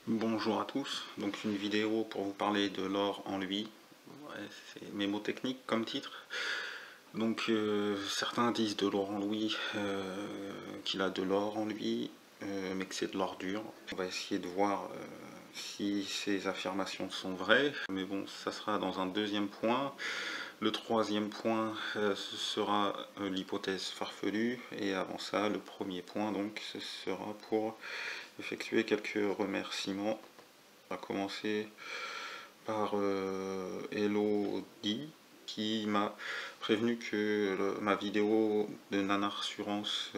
Bonjour à tous, donc une vidéo pour vous parler de l'or en lui. Ouais, c'est mes mots techniques comme titre. Donc certains disent de l'or en lui qu'il a de l'or en lui, mais que c'est de l'or dur. On va essayer de voir si ces affirmations sont vraies, mais bon, ça sera dans un deuxième point. Le troisième point, ce sera l'hypothèse farfelue, et avant ça, le premier point, donc, ce sera pour effectuer quelques remerciements. On va commencer par Elodie qui m'a prévenu que ma vidéo de Nanar Assurance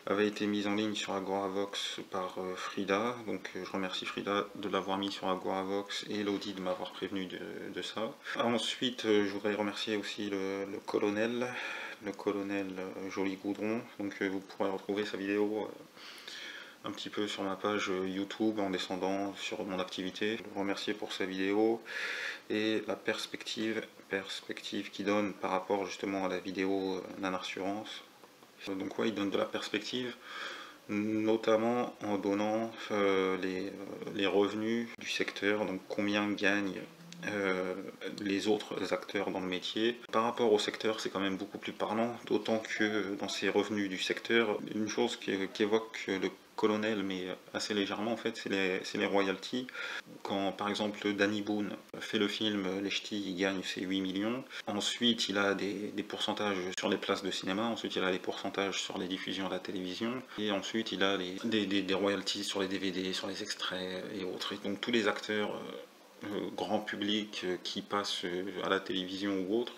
avait été mise en ligne sur Agoravox par Frida. Donc je remercie Frida de l'avoir mis sur Agoravox et Elodie de m'avoir prévenu de ça. Ensuite, je voudrais remercier aussi le colonel Joli Goudron. Donc vous pourrez retrouver sa vidéo un petit peu sur ma page YouTube en descendant sur mon activité. Je le remercier pour sa vidéo et la perspective qu'il donne par rapport justement à la vidéo Nanar Assurance. Donc ouais, il donne de la perspective, notamment en donnant les revenus du secteur, donc combien gagnent les autres acteurs dans le métier. Par rapport au secteur, c'est quand même beaucoup plus parlant, d'autant que dans ces revenus du secteur, une chose qu'évoque le colonel, mais assez légèrement en fait, c'est les royalties. Quand par exemple Danny Boone fait le film Les Ch'tis, il gagne ses 8 millions. Ensuite, il a des pourcentages sur les places de cinéma, ensuite il a des pourcentages sur les diffusions à la télévision, et ensuite il a des royalties sur les DVD, sur les extraits et autres. Et donc tous les acteurs grand public qui passent à la télévision ou autre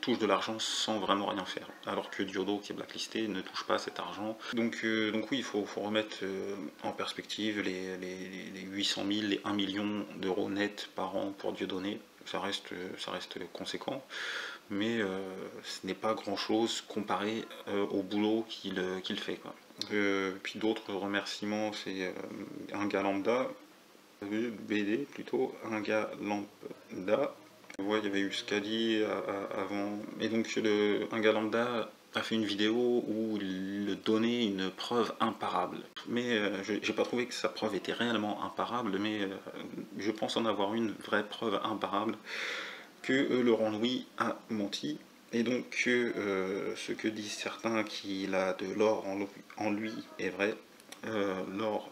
touchent de l'argent sans vraiment rien faire, alors que Diodo, qui est blacklisté, ne touche pas cet argent. Donc oui, il faut remettre en perspective les 800 000, les 1 million d'euros nets par an pour Dieudonné. Ça reste conséquent, mais ce n'est pas grand chose comparé au boulot qu'il fait, quoi. Puis d'autres remerciements, c'est un gars lambda, BD plutôt, un gars lambda. Ouais, il y avait eu Scali avant, et donc un gars lambda a fait une vidéo où il donnait une preuve imparable. Mais j'ai pas trouvé que sa preuve était réellement imparable, mais je pense en avoir une vraie preuve imparable, que Laurent Louis a menti. Et donc ce que disent certains qu'il a de l'or en lui est vrai. L'or,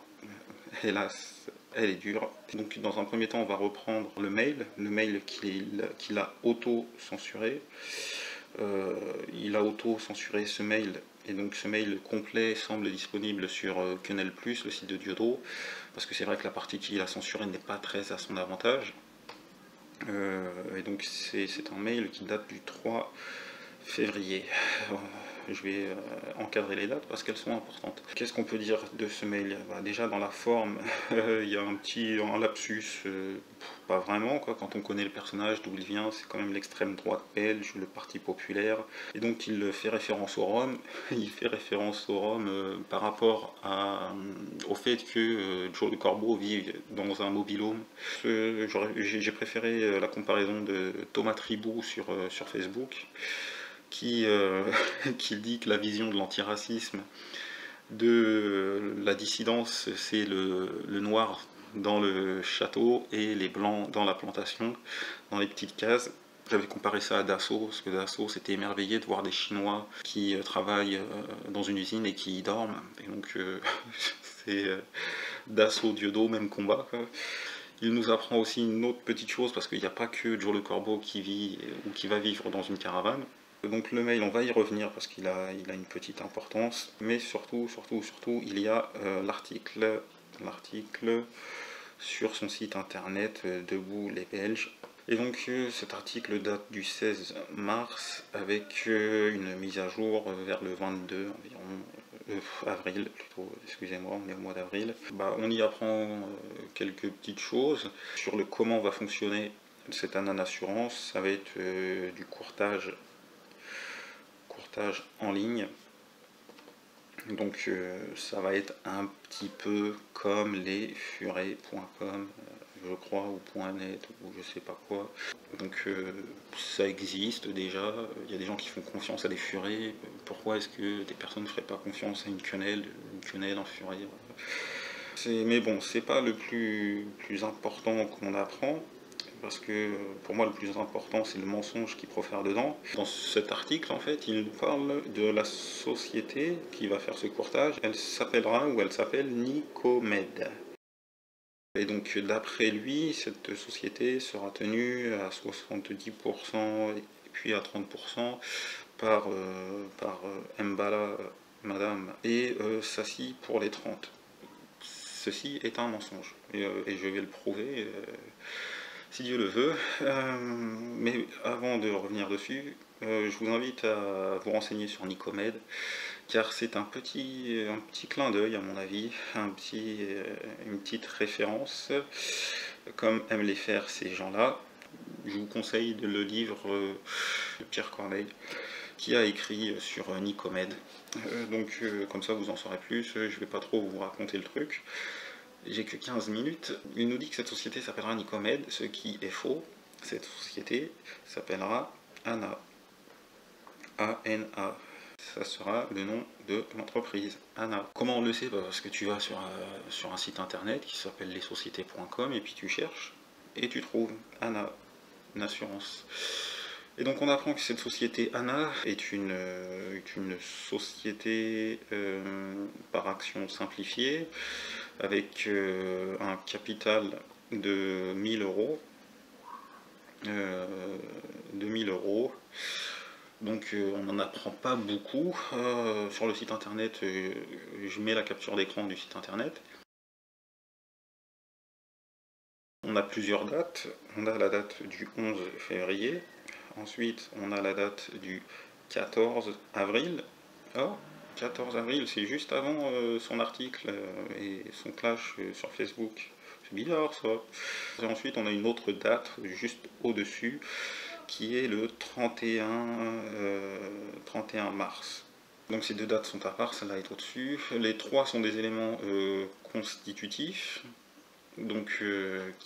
hélas, elle est dure. Donc dans un premier temps, on va reprendre le mail qu'il a auto-censuré. Il a auto-censuré ce mail, et donc ce mail complet semble disponible sur Quenelle+, le site de Diodo, parce que c'est vrai que la partie qu'il a censurée n'est pas très à son avantage. Et donc c'est un mail qui date du 3 février. Je vais encadrer les dates parce qu'elles sont importantes. Qu'est-ce qu'on peut dire de ce mail? Déjà dans la forme, il y a un lapsus, pas vraiment, quoi. Quand on connaît le personnage, d'où il vient, c'est quand même l'extrême droite belge, le Parti populaire, et donc il fait référence au Rhum. Il fait référence au Rhum par rapport au fait que Joe Le Corbeau vit dans un mobil-home. J'ai préféré la comparaison de Thomas Tribou sur Facebook, qui dit que la vision de l'antiracisme, de la dissidence, c'est le noir dans le château et les blancs dans la plantation, dans les petites cases. J'avais comparé ça à Dassault, parce que Dassault s'était émerveillé de voir des Chinois qui travaillent dans une usine et qui y dorment. Et donc c'est Dassault, Diodo, même combat, quoi. Il nous apprend aussi une autre petite chose, parce qu'il n'y a pas que Joe Le Corbeau qui vit ou qui va vivre dans une caravane. Donc le mail, on va y revenir parce qu'il a une petite importance, mais surtout, il y a l'article sur son site internet Debout les Belges. Et donc cet article date du 16 mars avec une mise à jour vers le 22 environ, avril plutôt, excusez-moi, on est au mois d'avril. On y apprend quelques petites choses sur le comment va fonctionner cette Nanar Assurance. Ça va être du courtage en ligne. Donc ça va être un petit peu comme les furets.com, je crois, ou .net, ou je sais pas quoi. Donc ça existe déjà, il y a des gens qui font confiance à des furets. Pourquoi est-ce que des personnes ne feraient pas confiance à une quenelle en furet? Mais bon, c'est pas le plus important qu'on apprend, parce que pour moi le plus important c'est le mensonge qu'il profère dedans. Dans cet article en fait, il nous parle de la société qui va faire ce courtage. Elle s'appellera ou elle s'appelle Nicomed. Et donc d'après lui, cette société sera tenue à 70% et puis à 30% par Mbala, madame, et Sassi pour les 30. Ceci est un mensonge, et je vais le prouver si Dieu le veut. Mais avant de revenir dessus, je vous invite à vous renseigner sur Nicomed, car c'est un petit clin d'œil à mon avis, une petite référence, comme aiment les faire ces gens-là. Je vous conseille le livre de Pierre Corneille, qui a écrit sur Nicomed. Donc comme ça vous en saurez plus, je vais pas trop vous raconter le truc. J'ai que 15 minutes. Il nous dit que cette société s'appellera Nicomed, ce qui est faux. Cette société s'appellera ANA. A-N-A. Ça sera le nom de l'entreprise, ANA. Comment on le sait? Parce que tu vas sur un site internet qui s'appelle lessociétés.com et puis tu cherches et tu trouves ANA, une assurance. Et donc on apprend que cette société ANA est une société par action simplifiée, avec un capital de 1000 euros. Donc on n'en apprend pas beaucoup. Sur le site internet, je mets la capture d'écran du site internet. On a plusieurs dates. On a la date du 11 février. Ensuite, on a la date du 14 avril. Oh, 14 avril, c'est juste avant son article et son clash sur Facebook. C'est bizarre ça. Et ensuite, on a une autre date juste au-dessus qui est le 31 mars. Donc ces deux dates sont à part, celle-là est au-dessus. Les trois sont des éléments constitutifs. Donc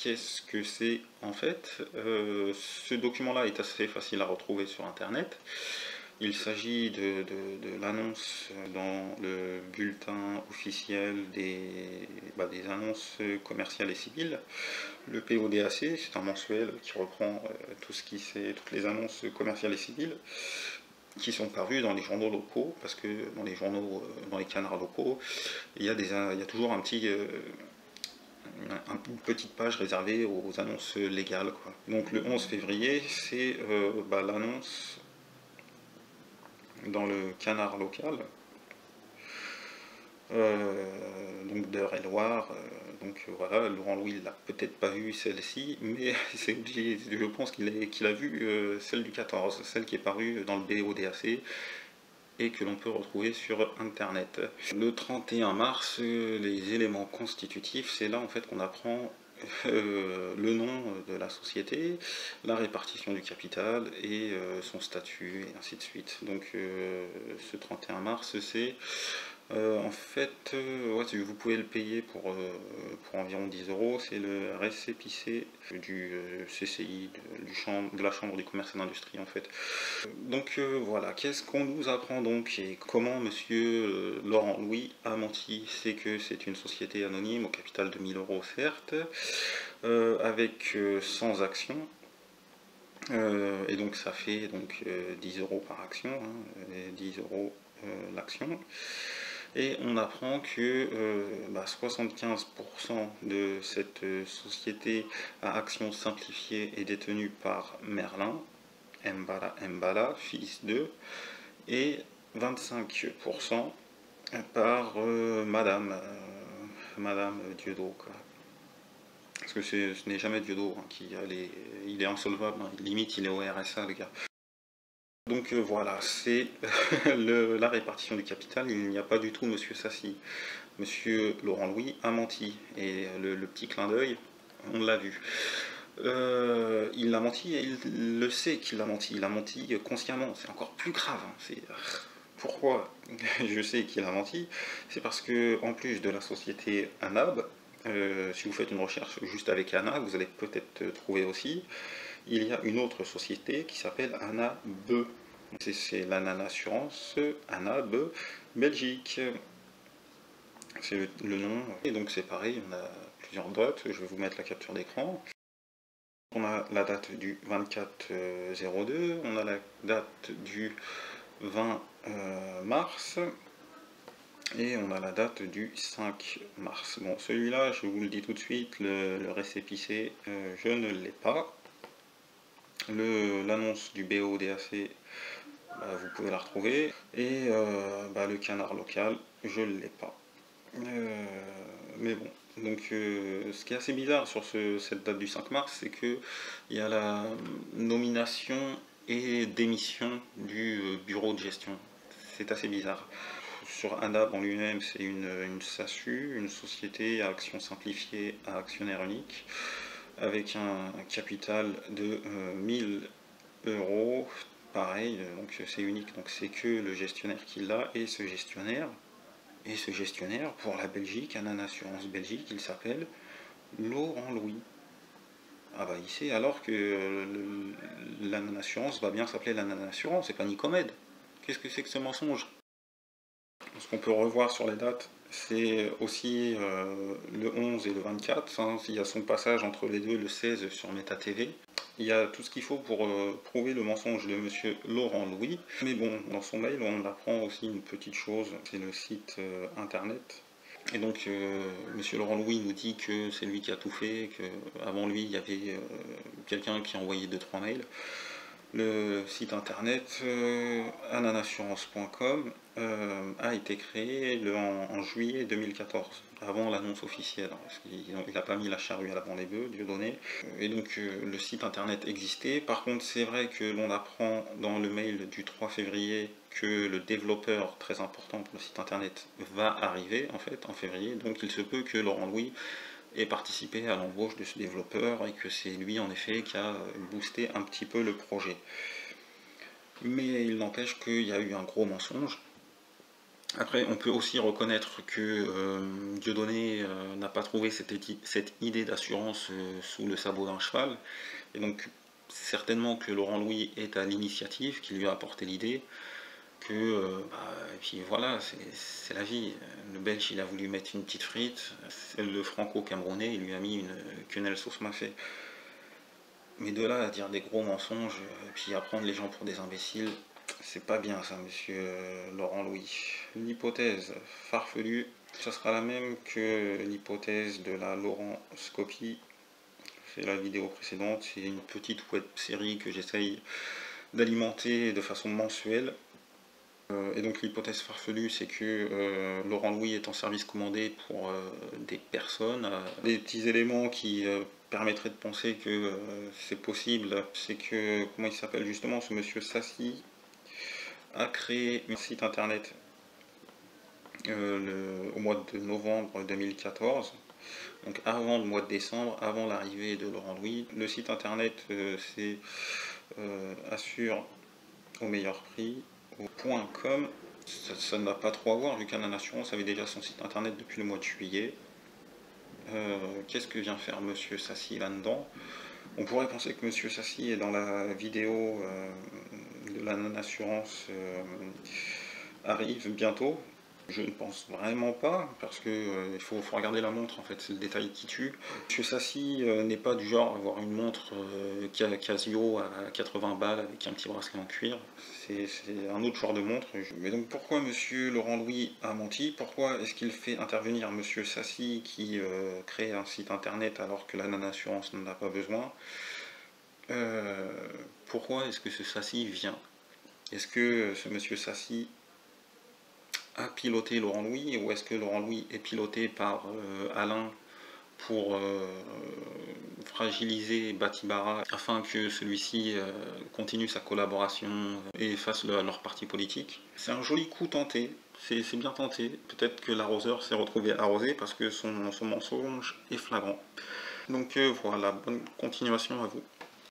qu'est-ce que c'est en fait? Ce document-là est assez facile à retrouver sur internet. Il s'agit de l'annonce dans le bulletin officiel des annonces commerciales et civiles. Le PODAC, c'est un mensuel qui reprend toutes les annonces commerciales et civiles qui sont parues dans les journaux locaux, parce que dans les journaux, dans les canards locaux, il y a toujours une petite page réservée aux annonces légales, quoi. Donc le 11 février, c'est l'annonce dans le canard local, donc d'Eure-et-Loire. Donc voilà, Laurent Louis l'a peut-être pas vu celle-ci, mais c'est obligé, je pense qu'il a vu celle du 14, celle qui est parue dans le BODAC et que l'on peut retrouver sur internet. Le 31 mars, les éléments constitutifs, c'est là en fait qu'on apprend le nom de la société, la répartition du capital et son statut, et ainsi de suite. Donc ce 31 mars, c'est en fait, ouais, vous pouvez le payer pour environ 10 euros. C'est le récépissé du CCI, de la Chambre du commerce et d'industrie en fait. Donc voilà, qu'est-ce qu'on nous apprend donc et comment monsieur Laurent Louis a menti? C'est que c'est une société anonyme au capital de 1000 euros certes, avec 100 actions. Et donc ça fait donc 10 euros par action, hein, 10 euros l'action. Et on apprend que 75% de cette société à action simplifiée est détenue par Merlin, Mbala, fils d'eux, et 25% par Madame Dieudo, quoi. Parce que ce n'est jamais Dieudo hein, il est insolvable, hein, limite il est au RSA le gars. Donc voilà, c'est la répartition du capital. Il n'y a pas du tout monsieur Sassi. Monsieur Laurent Louis a menti. Et le petit clin d'œil, on l'a vu. Il a menti et il le sait qu'il a menti. Il a menti consciemment. C'est encore plus grave. Hein. Pourquoi je sais qu'il a menti? C'est parce que en plus de la société ANAB, si vous faites une recherche juste avec ANA, vous allez peut-être trouver aussi, il y a une autre société qui s'appelle ANA-BE. C'est l'ANA Assurance ANA-BE Belgique. c'est le nom. Et donc c'est pareil, on a plusieurs dates, je vais vous mettre la capture d'écran. On a la date du 24/02, on a la date du 20 mars, et on a la date du 5 mars. Bon, celui-là, je vous le dis tout de suite, le récépissé, je ne l'ai pas. L'annonce du BODAC, vous pouvez la retrouver. Et le canard local, je ne l'ai pas. Mais bon, donc ce qui est assez bizarre sur cette date du 5 mars, c'est qu'il y a la nomination et démission du bureau de gestion. C'est assez bizarre. Sur ANAB en lui-même, c'est une SASU, une société à action simplifiée à actionnaire unique, avec un capital de 1000 euros. Pareil, donc c'est unique, donc c'est que le gestionnaire qui l'a, et ce gestionnaire, pour la Belgique, Anan Assurance Belgique, il s'appelle Laurent Louis. Ah bah il sait alors que l'Anan Assurance va bien s'appeler l'Anan Assurance, c'est pas Nicomed. Qu'est-ce que c'est que ce mensonge? Ce qu'on peut revoir sur les dates, c'est aussi le 11 et le 24, hein, il y a son passage entre les deux, le 16 sur Meta TV. Il y a tout ce qu'il faut pour prouver le mensonge de monsieur Laurent Louis. Mais bon, dans son mail, on apprend aussi une petite chose, c'est le site internet. Et donc, monsieur Laurent Louis nous dit que c'est lui qui a tout fait, qu'avant lui, il y avait quelqu'un qui a envoyé 2-3 mails. Le site internet ananassurance.com a été créé en juillet 2014, avant l'annonce officielle, parce qu'il n'a pas mis la charrue avant les bœufs, Dieu donné. Et donc le site internet existait. Par contre, c'est vrai que l'on apprend dans le mail du 3 février que le développeur, très important pour le site internet, va arriver en fait en février. Donc il se peut que Laurent Louis ait participé à l'embauche de ce développeur et que c'est lui en effet qui a boosté un petit peu le projet. Mais il n'empêche qu'il y a eu un gros mensonge. Après, on peut aussi reconnaître que Dieudonné n'a pas trouvé cette idée d'assurance sous le sabot d'un cheval. Et donc, certainement que Laurent Louis est à l'initiative, qui lui a apporté l'idée. Et puis voilà, c'est la vie. Le Belge, il a voulu mettre une petite frite. Le franco-camerounais, il lui a mis une quenelle sauce mafé. Mais de là à dire des gros mensonges, et puis à prendre les gens pour des imbéciles, c'est pas bien ça, monsieur Laurent Louis. L'hypothèse farfelue, ça sera la même que l'hypothèse de la Laurent Scopie. C'est la vidéo précédente, c'est une petite web série que j'essaye d'alimenter de façon mensuelle. Et donc l'hypothèse farfelue, c'est que Laurent Louis est en service commandé pour des personnes. Des petits éléments qui permettraient de penser que c'est possible, c'est que, comment il s'appelle justement, ce monsieur Sassi a créé un site internet au mois de novembre 2014, donc avant le mois de décembre, avant l'arrivée de Laurent Louis. Le site internet c'est assure au meilleur prix, .com. Ça ne va pas trop avoir vu qu'Anan Assurance avait déjà son site internet depuis le mois de juillet. Qu'est-ce que vient faire monsieur Sassi là-dedans? On pourrait penser que monsieur Sassi est dans la vidéo de l'Anan Assurance arrive bientôt. Je ne pense vraiment pas, parce que il faut regarder la montre, en fait, c'est le détail qui tue. Monsieur Sassi n'est pas du genre à avoir une montre Casio à 80 balles avec un petit bracelet en cuir. C'est un autre genre de montre. Mais donc pourquoi monsieur Laurent Louis a menti? Pourquoi est-ce qu'il fait intervenir monsieur Sassi qui crée un site internet alors que l'Anan Assurance n'en a pas besoin? Pourquoi est-ce que ce Sassi vient? Est-ce que ce monsieur Sassi a piloté Laurent Louis, ou est-ce que Laurent Louis est piloté par Alain pour fragiliser Batibara afin que celui-ci continue sa collaboration et fasse leur parti politique? C'est un joli coup tenté, c'est bien tenté. Peut-être que l'arroseur s'est retrouvé arrosé parce que son mensonge est flagrant. Donc voilà, bonne continuation à vous.